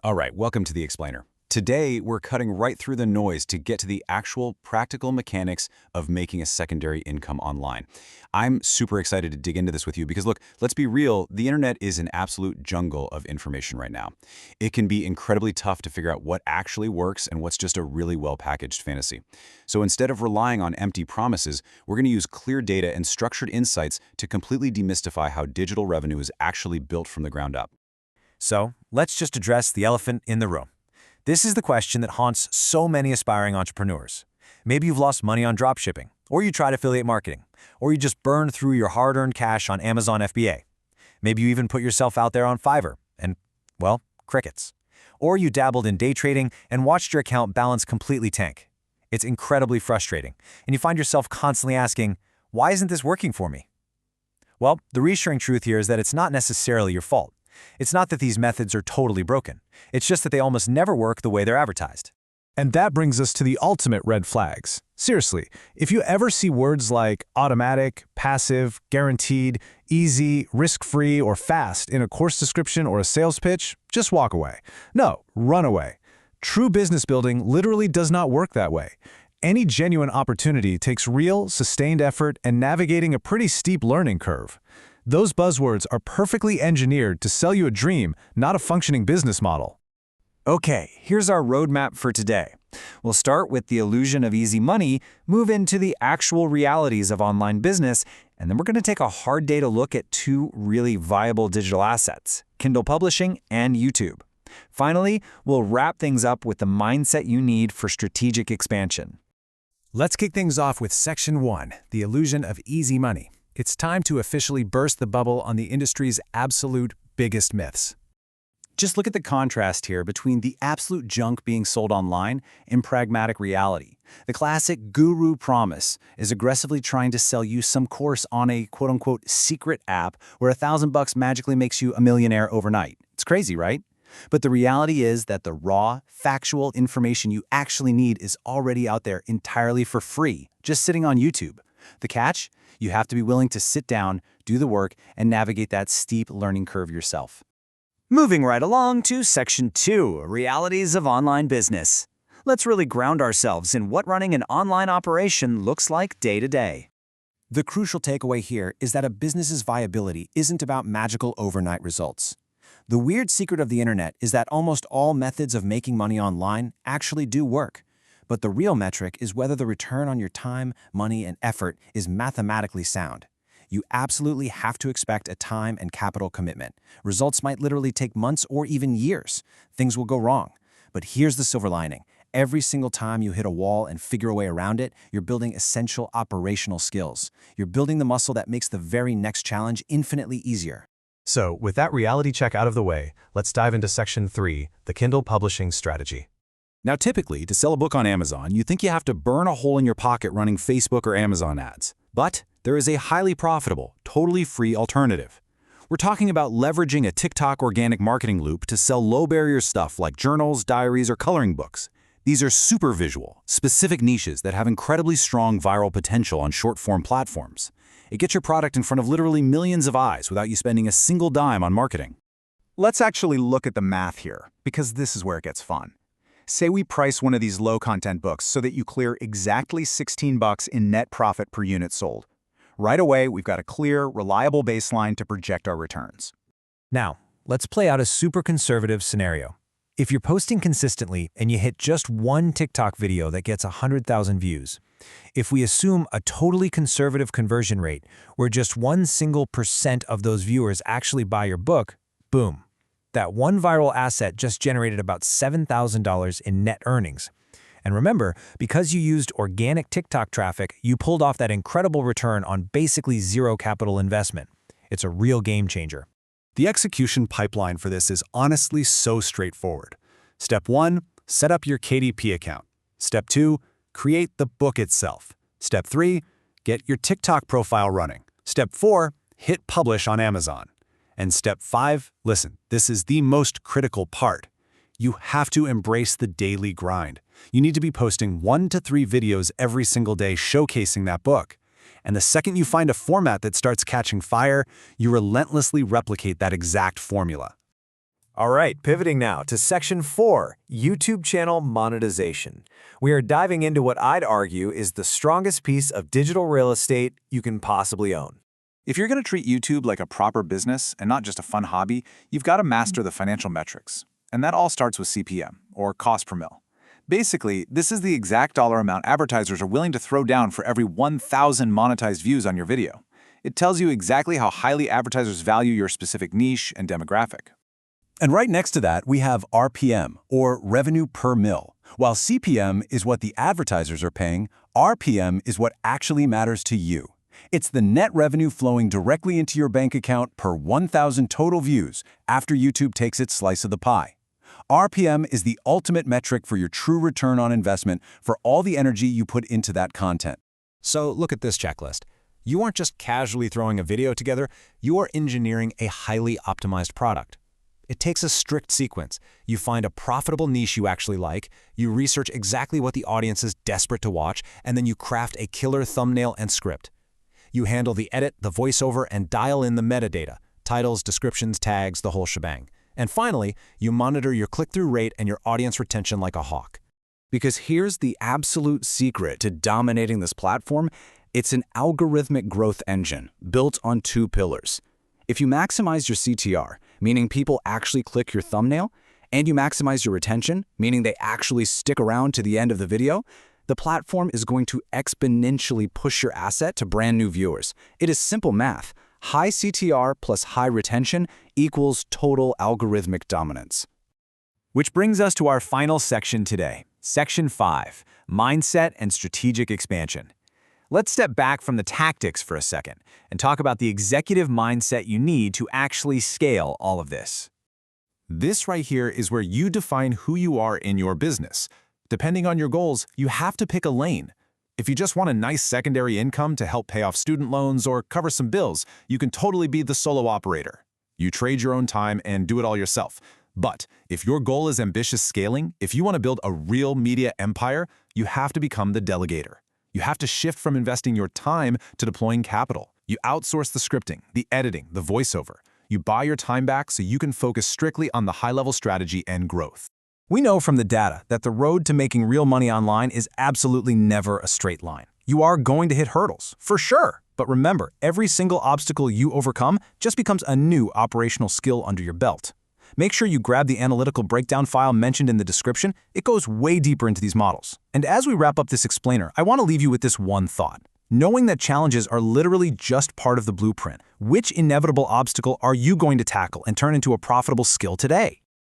All right, welcome to The Explainer. Today, we're cutting right through the noise to get to the actual practical mechanics of making a secondary income online. I'm super excited to dig into this with you because look, let's be real, the internet is an absolute jungle of information right now. It can be incredibly tough to figure out what actually works and what's just a really well-packaged fantasy. So instead of relying on empty promises, we're going to use clear data and structured insights to completely demystify how digital revenue is actually built from the ground up. So, let's just address the elephant in the room. This is the question that haunts so many aspiring entrepreneurs. Maybe you've lost money on dropshipping, or you tried affiliate marketing, or you just burned through your hard-earned cash on Amazon FBA. Maybe you even put yourself out there on Fiverr, and, well, crickets. Or you dabbled in day trading and watched your account balance completely tank. It's incredibly frustrating, and you find yourself constantly asking, why isn't this working for me? Well, the reassuring truth here is that it's not necessarily your fault. It's not that these methods are totally broken. It's just that they almost never work the way they're advertised. And that brings us to the ultimate red flags. Seriously, if you ever see words like automatic, passive, guaranteed, easy, risk-free, or fast in a course description or a sales pitch, just walk away. No, run away. True business building literally does not work that way. Any genuine opportunity takes real, sustained effort and navigating a pretty steep learning curve. Those buzzwords are perfectly engineered to sell you a dream, not a functioning business model. Okay, here's our roadmap for today. We'll start with the illusion of easy money, move into the actual realities of online business, and then we're going to take a hard day to look at two really viable digital assets, Kindle Publishing and YouTube. Finally, we'll wrap things up with the mindset you need for strategic expansion. Let's kick things off with Section 1, the illusion of easy money. It's time to officially burst the bubble on the industry's absolute biggest myths. Just look at the contrast here between the absolute junk being sold online and pragmatic reality. The classic guru promise is aggressively trying to sell you some course on a quote-unquote secret app where $1,000 magically makes you a millionaire overnight. It's crazy, right? But the reality is that the raw, factual information you actually need is already out there entirely for free, just sitting on YouTube. The catch? You have to be willing to sit down, do the work, and navigate that steep learning curve yourself. Moving right along to Section 2, Realities of Online Business. Let's really ground ourselves in what running an online operation looks like day to day. The crucial takeaway here is that a business's viability isn't about magical overnight results. The weird secret of the internet is that almost all methods of making money online actually do work. But the real metric is whether the return on your time, money, and effort is mathematically sound. You absolutely have to expect a time and capital commitment. Results might literally take months or even years. Things will go wrong. But here's the silver lining. Every single time you hit a wall and figure a way around it, you're building essential operational skills. You're building the muscle that makes the very next challenge infinitely easier. So, with that reality check out of the way, let's dive into Section 3, the Kindle Publishing Strategy. Now, typically, to sell a book on Amazon, you think you have to burn a hole in your pocket running Facebook or Amazon ads. But there is a highly profitable, totally free alternative. We're talking about leveraging a TikTok organic marketing loop to sell low-barrier stuff like journals, diaries, or coloring books. These are super visual, specific niches that have incredibly strong viral potential on short-form platforms. It gets your product in front of literally millions of eyes without you spending a single dime on marketing. Let's actually look at the math here, because this is where it gets fun. Say we price one of these low-content books so that you clear exactly $16 in net profit per unit sold. Right away, we've got a clear, reliable baseline to project our returns. Now, let's play out a super conservative scenario. If you're posting consistently and you hit just one TikTok video that gets 100,000 views, if we assume a totally conservative conversion rate where just 1% of those viewers actually buy your book, boom. That one viral asset just generated about $7,000 in net earnings. And remember, because you used organic TikTok traffic, you pulled off that incredible return on basically zero capital investment. It's a real game changer. The execution pipeline for this is honestly so straightforward. Step 1, set up your KDP account. Step 2, create the book itself. Step 3, get your TikTok profile running. Step 4, hit publish on Amazon. And step 5, listen, this is the most critical part. You have to embrace the daily grind. You need to be posting 1 to 3 videos every single day showcasing that book. And the second you find a format that starts catching fire, you relentlessly replicate that exact formula. All right, pivoting now to Section 4, YouTube channel monetization. We are diving into what I'd argue is the strongest piece of digital real estate you can possibly own. If you're going to treat YouTube like a proper business and not just a fun hobby, you've got to master the financial metrics. And that all starts with CPM, or cost per mil. Basically, this is the exact dollar amount advertisers are willing to throw down for every 1,000 monetized views on your video. It tells you exactly how highly advertisers value your specific niche and demographic. And right next to that, we have RPM, or revenue per mil. While CPM is what the advertisers are paying, RPM is what actually matters to you. It's the net revenue flowing directly into your bank account per 1,000 total views after YouTube takes its slice of the pie. RPM is the ultimate metric for your true return on investment for all the energy you put into that content. So look at this checklist. You aren't just casually throwing a video together, you are engineering a highly optimized product. It takes a strict sequence. You find a profitable niche you actually like, you research exactly what the audience is desperate to watch, and then you craft a killer thumbnail and script. You handle the edit, the voiceover, and dial in the metadata, titles, descriptions, tags, the whole shebang. And finally, you monitor your click-through rate and your audience retention like a hawk. Because here's the absolute secret to dominating this platform. It's an algorithmic growth engine built on two pillars. If you maximize your CTR, meaning people actually click your thumbnail, and you maximize your retention, meaning they actually stick around to the end of the video, the platform is going to exponentially push your asset to brand new viewers. It is simple math. High CTR plus high retention equals total algorithmic dominance. Which brings us to our final section today, Section 5, Mindset and Strategic Expansion. Let's step back from the tactics for a second and talk about the executive mindset you need to actually scale all of this. This right here is where you define who you are in your business. Depending on your goals, you have to pick a lane. If you just want a nice secondary income to help pay off student loans or cover some bills, you can totally be the solo operator. You trade your own time and do it all yourself. But if your goal is ambitious scaling, if you want to build a real media empire, you have to become the delegator. You have to shift from investing your time to deploying capital. You outsource the scripting, the editing, the voiceover. You buy your time back so you can focus strictly on the high-level strategy and growth. We know from the data that the road to making real money online is absolutely never a straight line. You are going to hit hurdles, for sure. But remember, every single obstacle you overcome just becomes a new operational skill under your belt. Make sure you grab the analytical breakdown file mentioned in the description. It goes way deeper into these models. And as we wrap up this explainer, I want to leave you with this one thought. Knowing that challenges are literally just part of the blueprint, which inevitable obstacle are you going to tackle and turn into a profitable skill today?